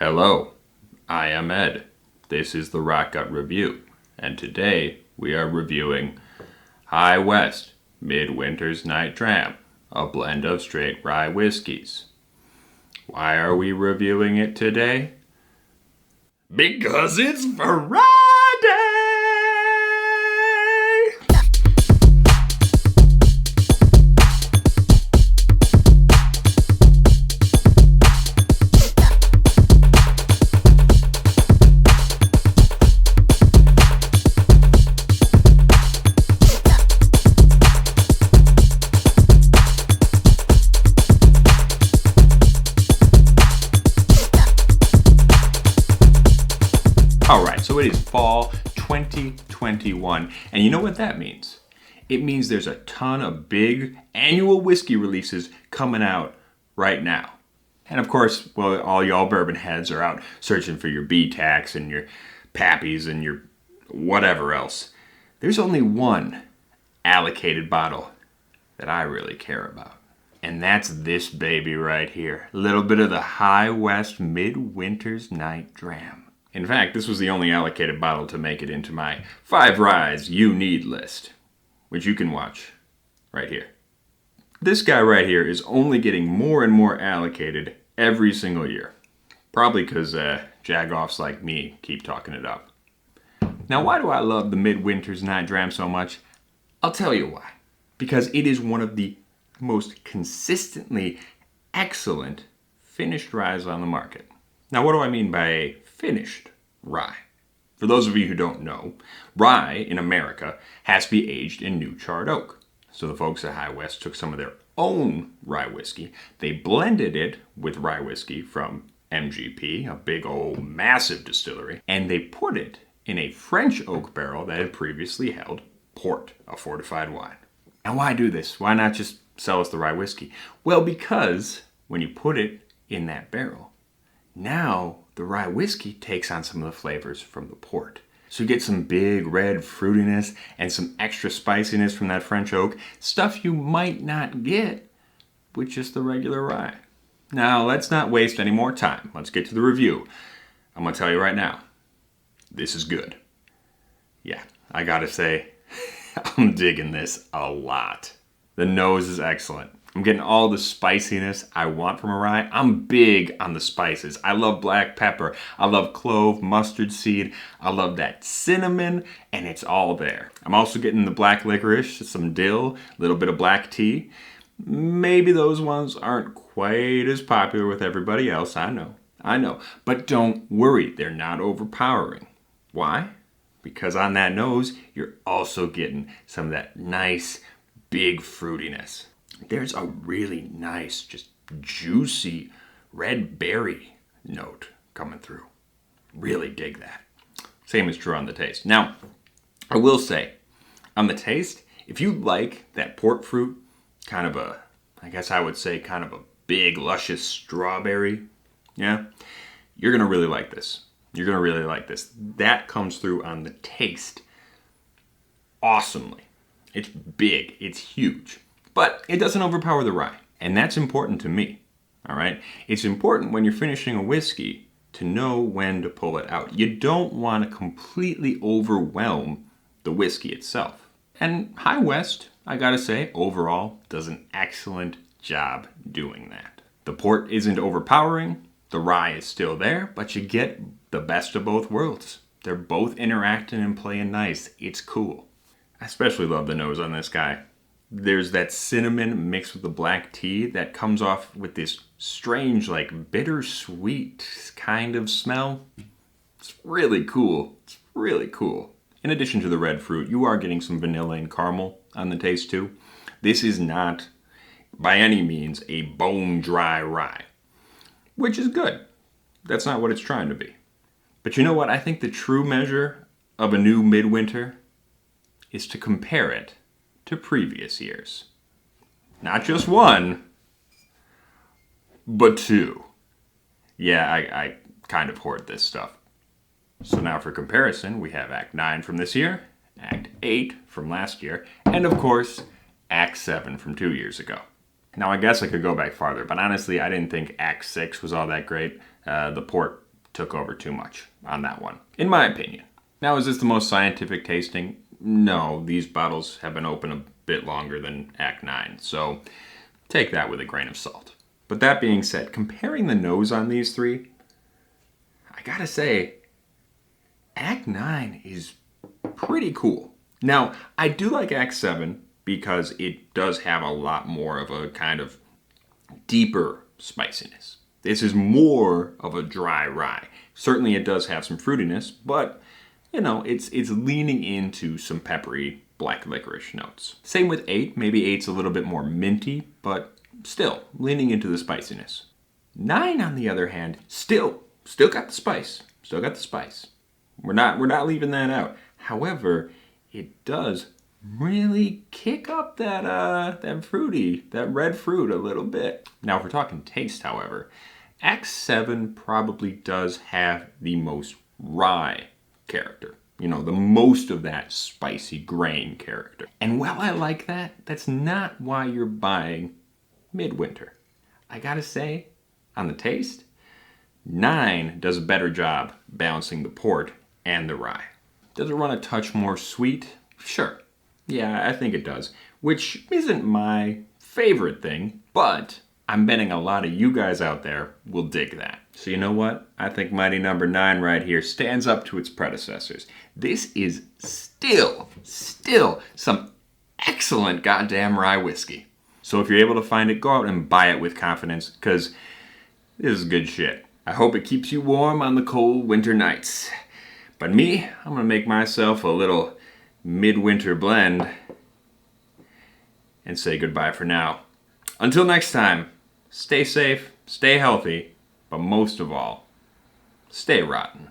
Hello, I am Ed. This is the Rock Gut Review, and today we are reviewing High West Midwinter's Night Dram, a blend of straight rye whiskeys. Why are we reviewing it today? Because it's Friday! Alright, so it is fall 2021, and you know what that means? It means there's a ton of big annual whiskey releases coming out right now. And of course, well, all y'all bourbon heads are out searching for your B-Tacs and your Pappies and your whatever else. There's only one allocated bottle that I really care about. And that's this baby right here. A little bit of the High West Midwinter's Night Dram. In fact, this was the only allocated bottle to make it into my 5 ryes you need list, which you can watch right here. This guy right here is only getting more and more allocated every single year. Probably because jagoffs like me keep talking it up. Now, why do I love the Midwinter's Night Dram so much? I'll tell you why. Because it is one of the most consistently excellent finished ryes on the market. Now, what do I mean by a finished rye? For those of you who don't know, rye in America has to be aged in new charred oak. So the folks at High West took some of their own rye whiskey, they blended it with rye whiskey from MGP, a big old massive distillery, and they put it in a French oak barrel that had previously held port, a fortified wine. And why do this? Why not just sell us the rye whiskey? Well, because when you put it in that barrel, now the rye whiskey takes on some of the flavors from the port. So you get some big red fruitiness and some extra spiciness from that French oak, stuff you might not get with just the regular rye. Now, let's not waste any more time. Let's get to the review. I'm going to tell you right now, this is good. Yeah, I gotta say, I'm digging this a lot. The nose is excellent. I'm getting all the spiciness I want from a rye. I'm big on the spices. I love black pepper. I love clove, mustard seed. I love that cinnamon, and it's all there. I'm also getting the black licorice, some dill, a little bit of black tea. Maybe those ones aren't quite as popular with everybody else. I know. But don't worry, they're not overpowering. Why? Because on that nose, you're also getting some of that nice, big fruitiness. There's a really nice, just juicy red berry note coming through. Really dig that. Same is true on the taste. Now, I will say, on the taste, if you like that port fruit, kind of a, I guess I would say kind of a big, luscious strawberry, yeah, you're going to really like this. You're going to really like this. That comes through on the taste awesomely. It's big. It's huge. But it doesn't overpower the rye, and that's important to me, all right? It's important when you're finishing a whiskey to know when to pull it out. You don't want to completely overwhelm the whiskey itself. And High West, I gotta say, overall, does an excellent job doing that. The port isn't overpowering, the rye is still there, but you get the best of both worlds. They're both interacting and playing nice. It's cool. I especially love the nose on this guy. There's that cinnamon mixed with the black tea that comes off with this strange, like bittersweet kind of smell. It's really cool. It's really cool. In addition to the red fruit, you are getting some vanilla and caramel on the taste too. This is not, by any means, a bone-dry rye, which is good. That's not what it's trying to be. But you know what? I think the true measure of a new Midwinter is to compare it to previous years. Not just one, but 2. Yeah, I kind of hoard this stuff. So now for comparison, we have Act 9 from this year, Act 8 from last year, and of course, Act 7 from 2 years ago. Now I guess I could go back farther, but honestly I didn't think Act 6 was all that great. The port took over too much on that one, in my opinion. Now, is this the most scientific tasting? No, these bottles have been open a bit longer than Act 9, so take that with a grain of salt. But that being said, comparing the nose on these three, I gotta say, Act 9 is pretty cool. Now, I do like Act 7 because it does have a lot more of a kind of deeper spiciness. This is more of a dry rye. Certainly it does have some fruitiness, but you know, it's leaning into some peppery black licorice notes. Same with 8. Maybe 8's a little bit more minty, but still leaning into the spiciness. 9, on the other hand, still got the spice. Still got the spice. We're not leaving that out. However, it does really kick up that red fruit a little bit. Now, if we're talking taste, however, Act 7 probably does have the most rye character. You know, the most of that spicy grain character. And while I like that, that's not why you're buying Midwinter. I gotta say, on the taste, 9 does a better job balancing the port and the rye. Does it run a touch more sweet? Sure. Yeah, I think it does. Which isn't my favorite thing, but I'm betting a lot of you guys out there will dig that. So you know what? I think Mighty Number 9 right here stands up to its predecessors. This is still some excellent goddamn rye whiskey. So if you're able to find it, go out and buy it with confidence, because this is good shit. I hope it keeps you warm on the cold winter nights. But me, I'm gonna make myself a little Midwinter blend and say goodbye for now. Until next time, stay safe, stay healthy, but most of all, stay rotten.